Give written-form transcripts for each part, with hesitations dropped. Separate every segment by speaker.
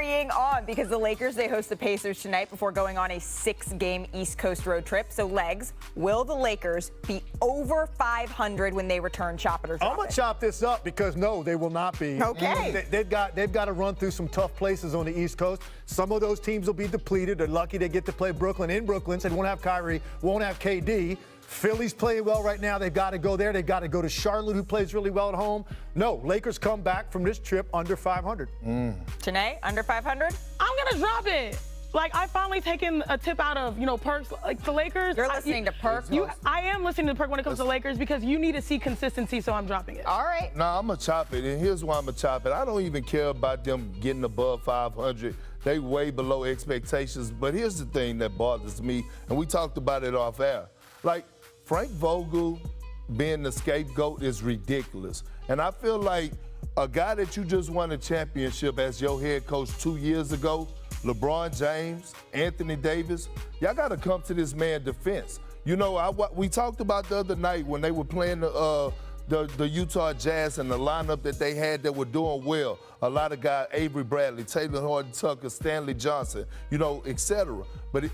Speaker 1: carrying on because the Lakers, they host the Pacers tonight before going on a 6-game East Coast road trip. So, Legs, will the Lakers be over 500 when they return? Chop it or drop it?
Speaker 2: I'm going to chop this up because, no, they will not be.
Speaker 1: Okay.
Speaker 2: They've got to run through some tough places on the East Coast. Some of those teams will be depleted. They're lucky they get to play Brooklyn in Brooklyn, so they won't have Kyrie, won't have KD. Philly's playing well right now. They've got to go there. They've got to go to Charlotte, who plays really well at home. No, Lakers come back from this trip under 500.
Speaker 1: Janae, under 500?
Speaker 3: I'm going to drop it. Like, I finally taken a tip out of, Perk's, like, the Lakers.
Speaker 1: You're listening to Perk?
Speaker 3: I am listening to Perk when it comes to Lakers because you need to see consistency, so I'm dropping it.
Speaker 1: All right.
Speaker 4: No, I'm going to chop it, and here's why I'm going to chop it. I don't even care about them getting above 500. They way below expectations. But here's the thing that bothers me, and we talked about it off air. Like, Frank Vogel being the scapegoat is ridiculous. And I feel like a guy that you just won a championship as your head coach 2 years ago, LeBron James, Anthony Davis, y'all got to come to this man's defense. We talked about the other night when they were playing the Utah Jazz and the lineup that they had that were doing well. A lot of guys, Avery Bradley, Taylor Horton-Tucker, Stanley Johnson, etc. But,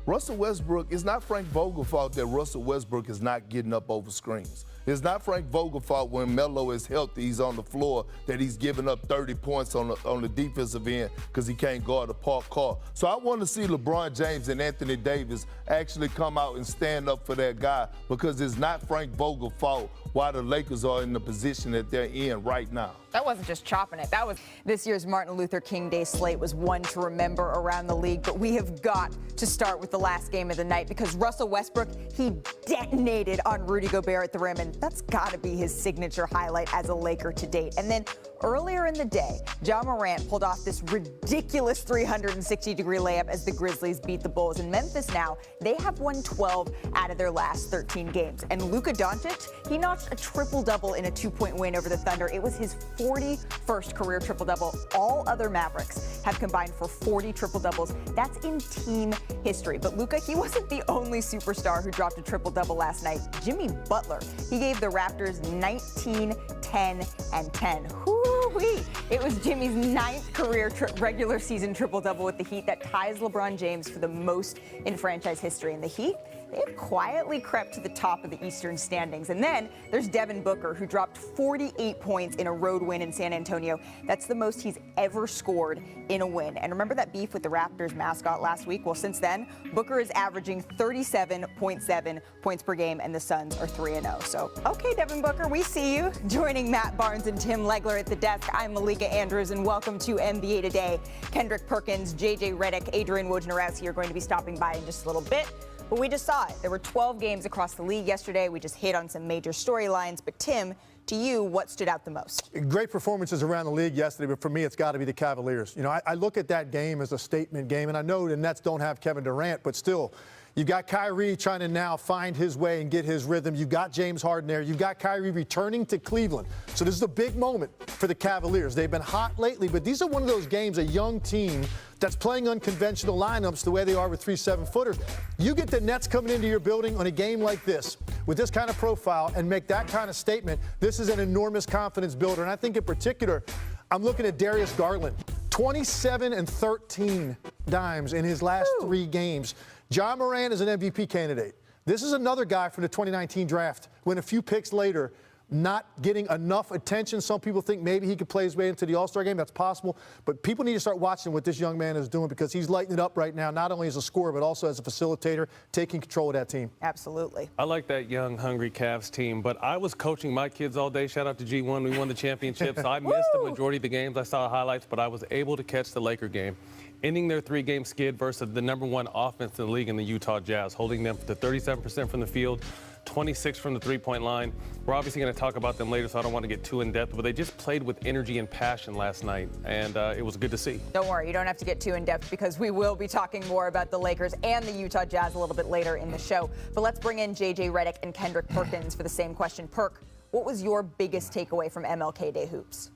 Speaker 4: Russell Westbrook, it's not Frank Vogel's fault that Russell Westbrook is not getting up over screens. It's not Frank Vogel's fault when Melo is healthy, he's on the floor, that he's giving up 30 points on the defensive end because he can't guard a park car. So I want to see LeBron James and Anthony Davis actually come out and stand up for that guy because it's not Frank Vogel's fault why the Lakers are in the position that they're in right now.
Speaker 1: That wasn't just chopping it. That was this year's Martin Luther King Day slate was one to remember around the league. But we have got to start with the last game of the night because Russell Westbrook, he detonated on Rudy Gobert at the rim. And that's got to be his signature highlight as a Laker to date. And then earlier in the day, Ja Morant pulled off this ridiculous 360-degree layup as the Grizzlies beat the Bulls. In Memphis now, they have won 12 out of their last 13 games. And Luka Doncic, he notched a triple-double in a 2-point win over the Thunder. It was his 41st career triple-double. All other Mavericks have combined for 40 triple-doubles. That's in team history. But Luka, he wasn't the only superstar who dropped a triple-double last night. Jimmy Butler, he gave the Raptors 19, 10, and 10. Whoo-wee. It was Jimmy's 9th career regular season triple-double with the Heat that ties LeBron James for the most in franchise history. And the Heat, they've quietly crept to the top of the Eastern standings. And then there's Devin Booker, who dropped 48 points in a road win in San Antonio. That's the most he's ever scored in a win. And remember that beef with the Raptors mascot last week? Well, since then, Booker is averaging 37.7 points per game, and the Suns are 3-0. So, okay, Devin Booker, we see you. Joining Matt Barnes and Tim Legler at the desk, I'm Malika Andrews, and welcome to NBA Today. Kendrick Perkins, JJ Redick, Adrian Wojnarowski are going to be stopping by in just a little bit. But we just saw it. There were 12 games across the league yesterday. We just hit on some major storylines. But Tim, to you, what stood out the most?
Speaker 2: Great performances around the league yesterday, but for me, it's got to be the Cavaliers. I look at that game as a statement game, and I know the Nets don't have Kevin Durant, but still, you've got Kyrie trying to now find his way and get his rhythm. You've got James Harden there. You've got Kyrie returning to Cleveland. So this is a big moment for the Cavaliers. They've been hot lately, but these are one of those games, a young team that's playing unconventional lineups the way they are with 3 7-footers. You get the Nets coming into your building on a game like this with this kind of profile and make that kind of statement. This is an enormous confidence builder. And I think in particular, I'm looking at Darius Garland, 27 and 13 dimes in his last 3 games. Ja Morant is an MVP candidate. This is another guy from the 2019 draft when a few picks later, not getting enough attention. Some people think maybe he could play his way into the All-Star game. That's possible. But people need to start watching what this young man is doing because he's lighting it up right now, not only as a scorer, but also as a facilitator, taking control of that team.
Speaker 1: Absolutely.
Speaker 5: I like that young, hungry Cavs team, but I was coaching my kids all day. Shout out to G1. We won the championship, so I missed the majority of the games. I saw highlights, but I was able to catch the Laker game, ending their 3-game skid versus the #1 offense in the league in the Utah Jazz, holding them to 37% from the field, 26 from the three-point line. We're obviously going to talk about them later, so I don't want to get too in-depth, but they just played with energy and passion last night, and it was good to see.
Speaker 1: Don't worry, you don't have to get too in-depth because we will be talking more about the Lakers and the Utah Jazz a little bit later in the show. But let's bring in JJ Redick and Kendrick Perkins for the same question. Perk, what was your biggest takeaway from MLK Day Hoops?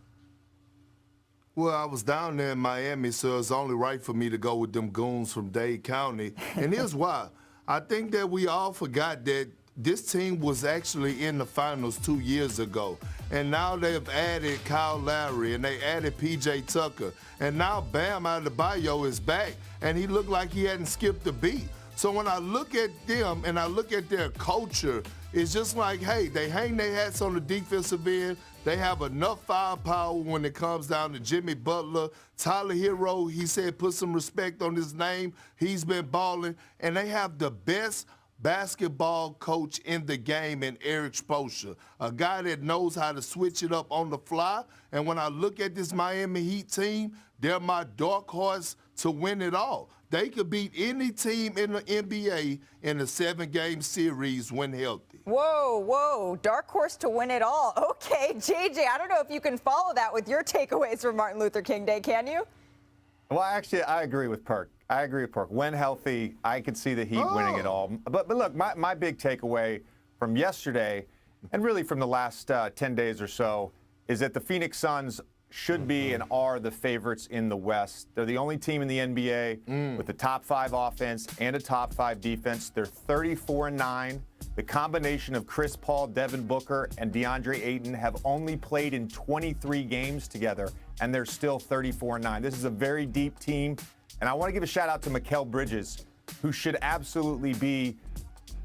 Speaker 4: Well, I was down there in Miami, so it's only right for me to go with them goons from Dade County. And here's why. I think that we all forgot that this team was actually in the finals 2 years ago. And now they've added Kyle Lowry and they added P.J. Tucker. And now Bam Adebayo is back and he looked like he hadn't skipped a beat. So when I look at them and I look at their culture, it's just like, hey, they hang their hats on the defensive end. They have enough firepower when it comes down to Jimmy Butler. Tyler Hero, he said, put some respect on his name. He's been balling. And they have the best basketball coach in the game in Eric Spoelstra, a guy that knows how to switch it up on the fly. And when I look at this Miami Heat team, they're my dark horse to win it all. They could beat any team in the NBA in a 7-game series when healthy.
Speaker 1: Whoa, dark horse to win it all. Okay, JJ, I don't know if you can follow that with your takeaways from Martin Luther King Day, can you?
Speaker 6: Well, actually, I agree with Perk. When healthy, I could see the Heat winning it all. But look, my big takeaway from yesterday, and really from the last 10 days or so, is that the Phoenix Suns should be and are the favorites in the West. They're the only team in the NBA with a top 5 offense and a top 5 defense. They're 34-9. The combination of Chris Paul, Devin Booker, and DeAndre Ayton have only played in 23 games together, and they're still 34-9. This is a very deep team, and I want to give a shout out to Mikal Bridges, who should absolutely be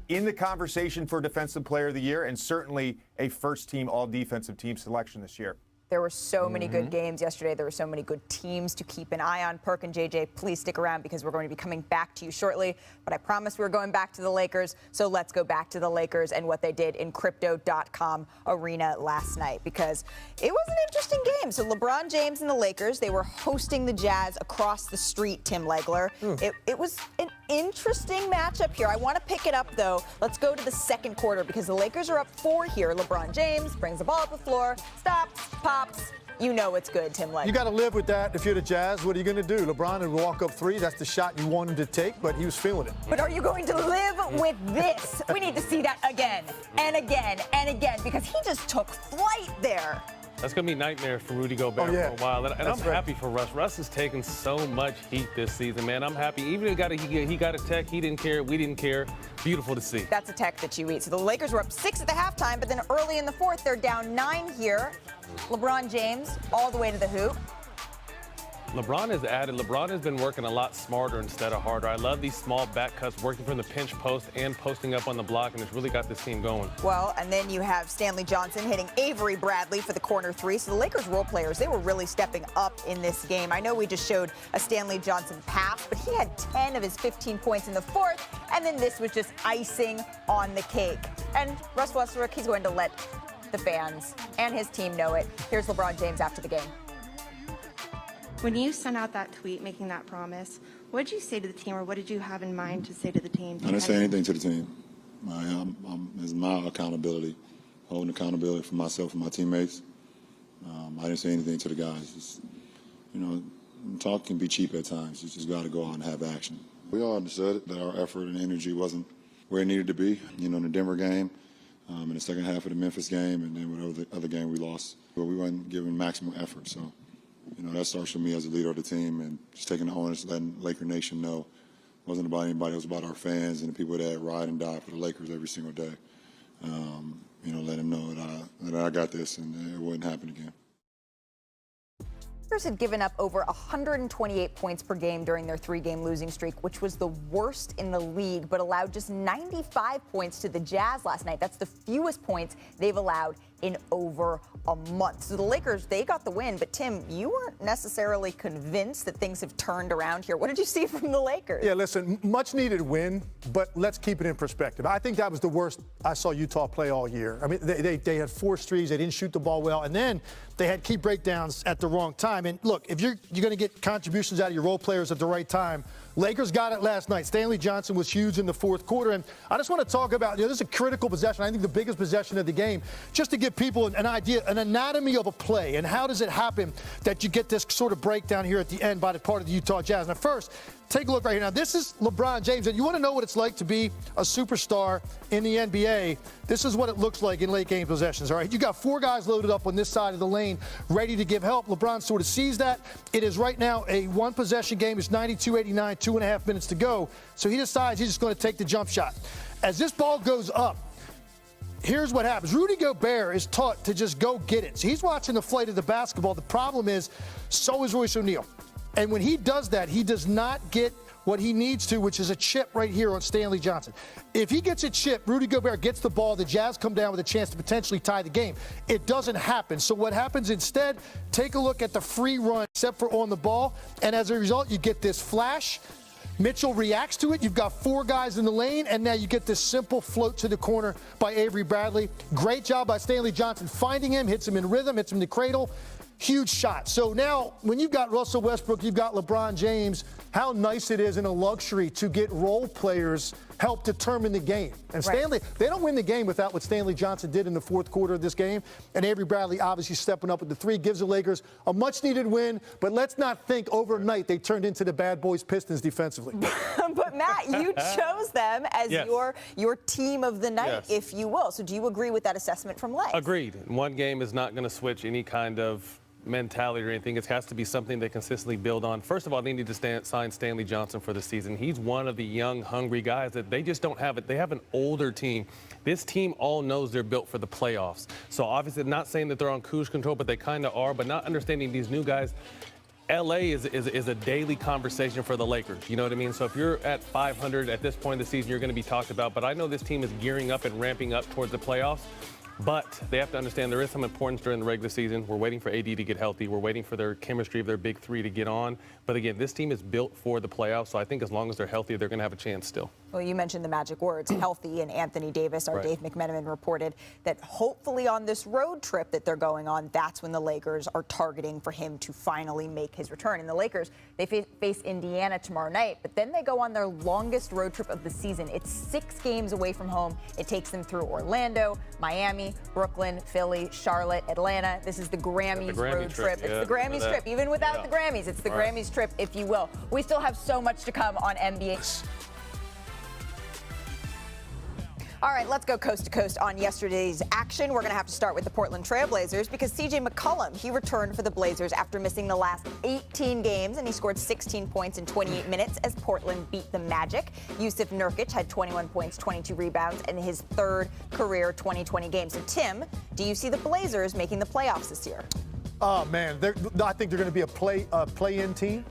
Speaker 6: in the conversation for Defensive Player of the Year and certainly a first-team all-defensive team selection this year.
Speaker 1: There were so many good games yesterday. There were so many good teams to keep an eye on. Perk and JJ, please stick around because we're going to be coming back to you shortly. But I promised we were going back to the Lakers, so let's go back to the Lakers and what they did in Crypto.com Arena last night because it was an interesting game. So LeBron James and the Lakers, they were hosting the Jazz across the street, Tim Legler. It was an interesting matchup here. I want to pick it up, though. Let's go to the second quarter because the Lakers are up 4 here. LeBron James brings the ball up the floor, stops, pops. You know it's good, Tim Legler.
Speaker 2: You got to live with that if you're the Jazz. What are you going to do? LeBron would walk up 3. That's the shot you want him to take, but he was feeling it.
Speaker 1: But are you going to live with this? We need to see that again and again and again because he just took flight there.
Speaker 5: That's going to be nightmares for Rudy Gobert for a while. And I'm happy for Russ. Russ has taken so much heat this season, man. I'm happy. Even if he got a tech, he didn't care. We didn't care. Beautiful to see.
Speaker 1: That's a tech that you eat. So the Lakers were up 6 at the halftime, but then early in the fourth, they're down 9 here. LeBron James all the way to the hoop.
Speaker 5: LeBron has been working a lot smarter instead of harder. I love these small back cuts, working from the pinch post and posting up on the block, and it's really got this team going.
Speaker 1: Well, and then you have Stanley Johnson hitting Avery Bradley for the corner 3. So the Lakers role players, they were really stepping up in this game. I know we just showed a Stanley Johnson pass, but he had 10 of his 15 points in the fourth, and then this was just icing on the cake. And Russ Westbrook, he's going to let the fans and his team know it. Here's LeBron James after the game.
Speaker 7: When you sent out that tweet making that promise, what did you say to the team or what did you have in mind to say to the team?
Speaker 8: I didn't say anything to the team. It's my accountability, holding accountability for myself and my teammates. I didn't say anything to the guys. Just, talk can be cheap at times. You just got to go out and have action. We all understood that our effort and energy wasn't where it needed to be. In the Denver game, in the second half of the Memphis game, and then whatever the other game we lost. But we weren't giving maximum effort. So, that starts with me as a leader of the team and just taking the onus, letting Laker Nation know it wasn't about anybody. It was about our fans and the people that ride and die for the Lakers every single day. Let them know that I got this and it wouldn't happen again.
Speaker 1: Lakers had given up over 128 points per game during their 3-game losing streak, which was the worst in the league, but allowed just 95 points to the Jazz last night. That's the fewest points they've allowed in over a month. So the Lakers, they got the win, but Tim, you weren't necessarily convinced that things have turned around here. What did you see from the Lakers?
Speaker 2: Yeah, listen, much needed win, but let's keep it in perspective. I think that was the worst I saw Utah play all year. I mean, they had 4 threes, they didn't shoot the ball well, and then they had key breakdowns at the wrong time. And look, if you're going to get contributions out of your role players at the right time, Lakers got it last night. Stanley Johnson was huge in the fourth quarter. And I just want to talk about, this is a critical possession. I think the biggest possession of the game, just to give people an idea, an anatomy of a play. And how does it happen that you get this sort of breakdown here at the end by the part of the Utah Jazz? Now, first, take a look right here. Now, this is LeBron James. And you want to know what it's like to be a superstar in the NBA. This is what it looks like in late game possessions, all right? You got 4 guys loaded up on this side of the lane ready to give help. LeBron sort of sees that. It is right now a 1-possession game. It's 92-89, 2.5 minutes to go. So he decides he's just going to take the jump shot. As this ball goes up, here's what happens. Rudy Gobert is taught to just go get it. So he's watching the flight of the basketball. The problem is, so is Royce O'Neal. And when he does that, he does not get what he needs to, which is a chip right here on Stanley Johnson. If he gets a chip, Rudy Gobert gets the ball, the Jazz come down with a chance to potentially tie the game. It doesn't happen. So what happens instead, take a look at the free run, except for on the ball, and as a result, you get this flash. Mitchell reacts to it. You've got 4 guys in the lane, and now you get this simple float to the corner by Avery Bradley. Great job by Stanley Johnson finding him, hits him in rhythm, hits him in the cradle. Huge shot. So now, when you've got Russell Westbrook, you've got LeBron James, how nice it is and a luxury to get role players help determine the game. And Stanley, they don't win the game without what Stanley Johnson did in the fourth quarter of this game. And Avery Bradley obviously stepping up with the 3, gives the Lakers a much-needed win. But let's not think overnight they turned into the bad boys Pistons defensively.
Speaker 1: But, Matt, you chose them as your team of the night, if you will. So do you agree with that assessment from Legs?
Speaker 5: Agreed. One game is not going to switch any kind of mentality or anything. It has to be something they consistently build on. First of all, they need to sign Stanley Johnson for the season. He's one of the young, hungry guys that they just don't have it. They have an older team. This team all knows they're built for the playoffs. So obviously, not saying that they're on cruise control, but they kind of are. But not understanding these new guys. LA is a daily conversation for the Lakers. You know what I mean? So if you're at 500 at this point in the season, you're going to be talked about. But I know this team is gearing up and ramping up towards the playoffs. But they have to understand there is some importance during the regular season. We're waiting for AD to get healthy. We're waiting for their chemistry of their big 3 to get on. But again, this team is built for the playoffs. So I think as long as they're healthy, they're going to have a chance still.
Speaker 1: Well, you mentioned the magic words, healthy, and Anthony Davis, our Dave McMenamin, reported that hopefully on this road trip that they're going on, that's when the Lakers are targeting for him to finally make his return. And the Lakers, they face Indiana tomorrow night, but then they go on their longest road trip of the season. It's 6 games away from home. It takes them through Orlando, Miami, Brooklyn, Philly, Charlotte, Atlanta. This is the Grammys road trip. It's the Grammys trip. Even without the Grammys, it's the Grammys trip, if you will. We still have so much to come on NBA. All right, let's go coast to coast on yesterday's action. We're going to have to start with the Portland Trail Blazers because C.J. McCollum, he returned for the Blazers after missing the last 18 games, and he scored 16 points in 28 minutes as Portland beat the Magic. Yusuf Nurkic had 21 points, 22 rebounds, in his 3rd career 2020 game. So, Tim, do you see the Blazers making the playoffs this year?
Speaker 2: Oh, man, I think they're going to be a play-in team.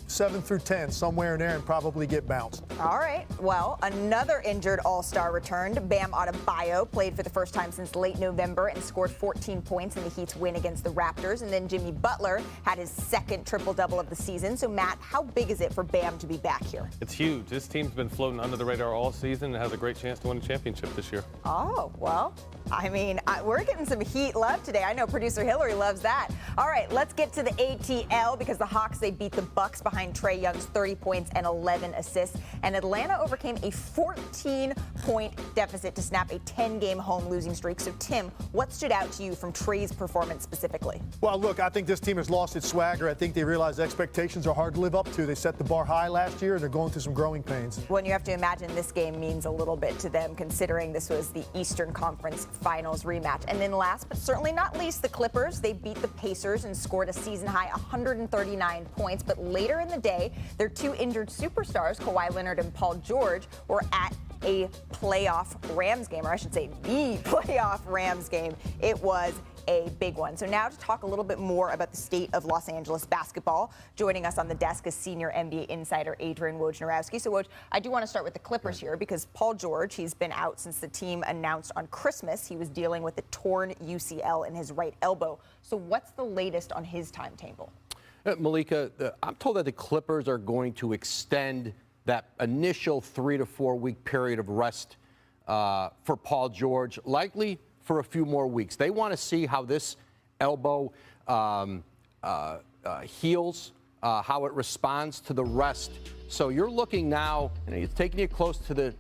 Speaker 2: 7 through 10, somewhere in there, and probably get bounced.
Speaker 1: All right. Well, another injured All-Star returned. Bam Adebayo played for the first time since late November and scored 14 points in the Heat's win against the Raptors. And then Jimmy Butler had his 2nd triple-double of the season. So, Matt, how big is it for Bam to be back here?
Speaker 5: It's huge. This team's been floating under the radar all season and has a great chance to win a championship this year.
Speaker 1: Oh, well, I mean, we're getting some Heat love today. I know producer Hillary loves that. All right, let's get to the ATL because the Hawks, they beat the Bucks behind Trae Young's 30 points and 11 assists. And Atlanta overcame a 14-point deficit to snap a 10-game home losing streak. So, Tim, what stood out to you from Trae's performance specifically?
Speaker 2: Well, look, I think this team has lost its swagger. I think they realize expectations are hard to live up to. They set the bar high last year, and they're going through some growing pains.
Speaker 1: Well, you have to imagine this game means a little bit to them, considering this was the Eastern Conference Finals rematch. And then last but certainly not least, the Clippers. They beat the Pacers and scored a season-high 139 points. But later in the day, their 2 injured superstars, Kawhi Leonard and Paul George, were at a playoff Rams game, or I should say the playoff Rams game. It was a big one. So now to talk a little bit more about the state of Los Angeles basketball, joining us on the desk is senior NBA insider Adrian Wojnarowski. So, Woj, I do want to start with the Clippers here because Paul George, he's been out since the team announced on Christmas he was dealing with a torn UCL in his right elbow. So what's the latest on his timetable?
Speaker 9: Malika, I'm told that the Clippers are going to extend that initial 3 to 4 week period of rest for Paul George, likely for a few more weeks. They want to see how this elbow heals, how it responds to the rest. So you're looking now, it's taking you close to the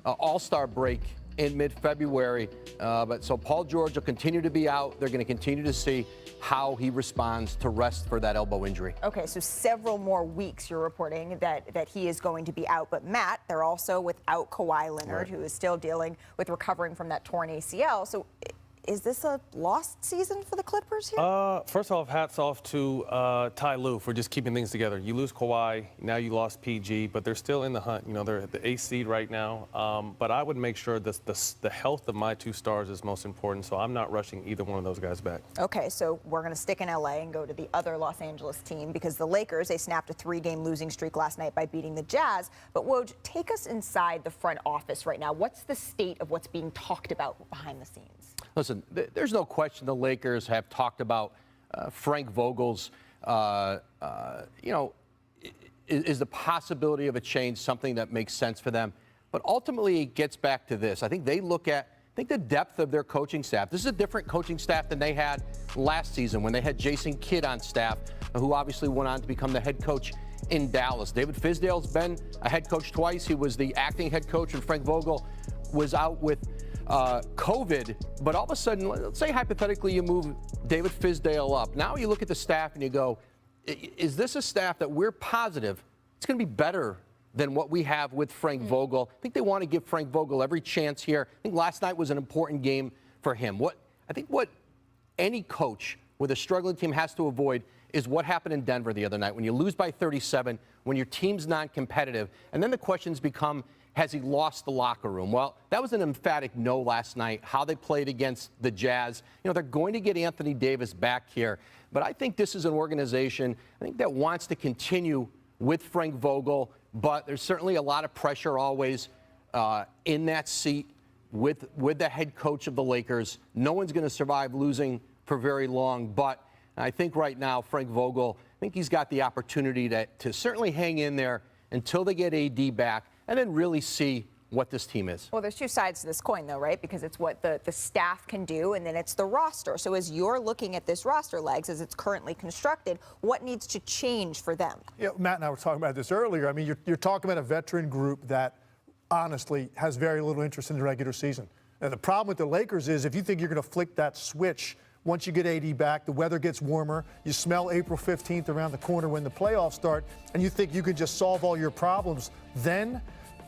Speaker 9: All-Star break in mid-February. But so Paul George will continue to be out. They're going to continue to see how he responds to rest for that elbow injury.
Speaker 1: Okay, so several more weeks you're reporting that he is going to be out. But, Matt, they're also without Kawhi Leonard, who is still dealing with recovering from that torn ACL. So Is this a lost season for the Clippers here?
Speaker 5: First off, hats off to Ty Lue for just keeping things together. You lose Kawhi, now you lost PG, but they're still in the hunt. You know, they're at the 8th seed right now. But I would make sure that the health of my 2 stars is most important, so I'm not rushing either one of those guys back.
Speaker 1: Okay, so we're going to stick in LA and go to the other Los Angeles team because the Lakers, they snapped a 3-game losing streak last night by beating the Jazz. But Woj, take us inside the front office right now. What's the state of what's being talked about behind the scenes?
Speaker 9: Listen, there's no question the Lakers have talked about Frank Vogel's, is the possibility of a change something that makes sense for them? But ultimately, it gets back to this. I think they look at the depth of their coaching staff. This is a different coaching staff than they had last season when they had Jason Kidd on staff, who obviously went on to become the head coach in Dallas. David Fizdale's been a head coach twice. He was the acting head coach when Frank Vogel was out with COVID, but all of a sudden, let's say hypothetically you move David Fizdale up. Now you look at the staff and you go, is this a staff that we're positive it's going to be better than what we have with Frank Vogel? I think they want to give Frank Vogel every chance here. I think last night was an important game for him. What any coach with a struggling team has to avoid is what happened in Denver the other night when you lose by 37, when your team's non-competitive, and then the questions become, has he lost the locker room? Well, that was an emphatic no last night, how they played against the Jazz. You know, they're going to get Anthony Davis back here. But I think this is an organization, I think, that wants to continue with Frank Vogel. But there's certainly a lot of pressure always in that seat with the head coach of the Lakers. No one's going to survive losing for very long. But I think right now, Frank Vogel, I think he's got the opportunity to certainly hang in there until they get AD back, and then really see what this team is.
Speaker 1: Well, there's 2 sides to this coin, though, right? Because it's what the staff can do, and then it's the roster. So as you're looking at this roster, Legs, as it's currently constructed, what needs to change for them?
Speaker 2: Yeah, Matt and I were talking about this earlier. I mean, you're talking about a veteran group that honestly has very little interest in the regular season. And the problem with the Lakers is if you think you're going to flick that switch once you get AD back, the weather gets warmer, you smell April 15th around the corner when the playoffs start, and you think you can just solve all your problems, then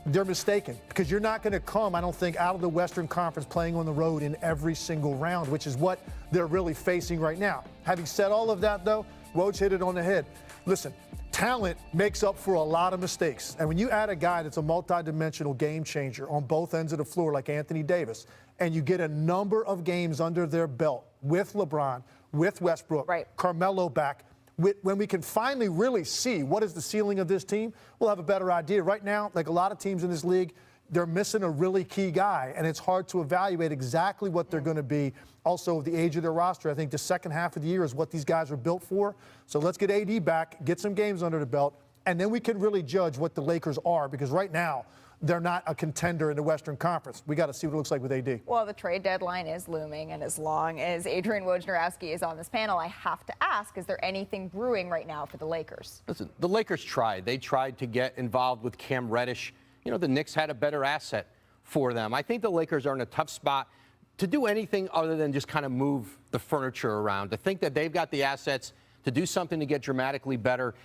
Speaker 2: they're mistaken, because you're not going to come, I don't think, out of the Western Conference playing on the road in every single round, which is what they're really facing right now. Having said all of that, though, Woj hit it on the head. Listen, talent makes up for a lot of mistakes. And when you add a guy that's a multidimensional game changer on both ends of the floor like Anthony Davis, and you get a number of games under their belt with LeBron, with Westbrook, Carmelo back, when we can finally really see what is the ceiling of this team, we'll have a better idea. Right now, like a lot of teams in this league, they're missing a really key guy, and it's hard to evaluate exactly what they're going to be. Also, the age of their roster, I think the second half of the year is what these guys are built for. So let's get AD back, get some games under the belt, and then we can really judge what the Lakers are, because right now, they're not a contender in the Western Conference. We got to see what it looks like with AD.
Speaker 1: Well, the trade deadline is looming, and as long as Adrian Wojnarowski is on this panel, I have to ask, is there anything brewing right now for the Lakers?
Speaker 9: Listen, the Lakers tried. They tried to get involved with Cam Reddish. You know, the Knicks had a better asset for them. I think the Lakers are in a tough spot to do anything other than just kind of move the furniture around. To think that they've got the assets to do something to get dramatically better.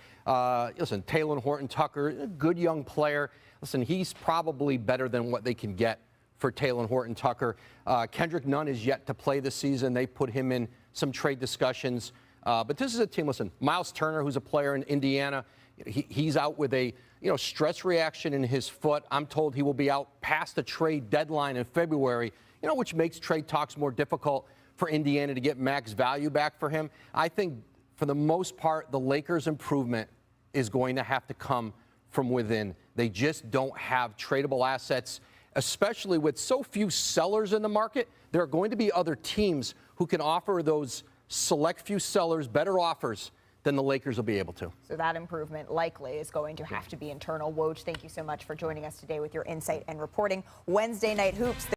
Speaker 9: Listen, Taylor Horton-Tucker, a good young player. Listen, he's probably better than what they can get for Taylor Horton-Tucker. Kendrick Nunn is yet to play this season. They put him in some trade discussions. But this is a team, listen, Miles Turner, who's a player in Indiana, he's out with a stress reaction in his foot. I'm told he will be out past the trade deadline in February, which makes trade talks more difficult for Indiana to get max value back for him. I think for the most part, the Lakers' improvement is going to have to come from within. They just don't have tradable assets, especially with so few sellers in the market. There are going to be other teams who can offer those select few sellers better offers than the Lakers will be able to.
Speaker 1: So that improvement likely is going to have to be internal. Woj, thank you so much for joining us today with your insight and reporting. Wednesday Night Hoops.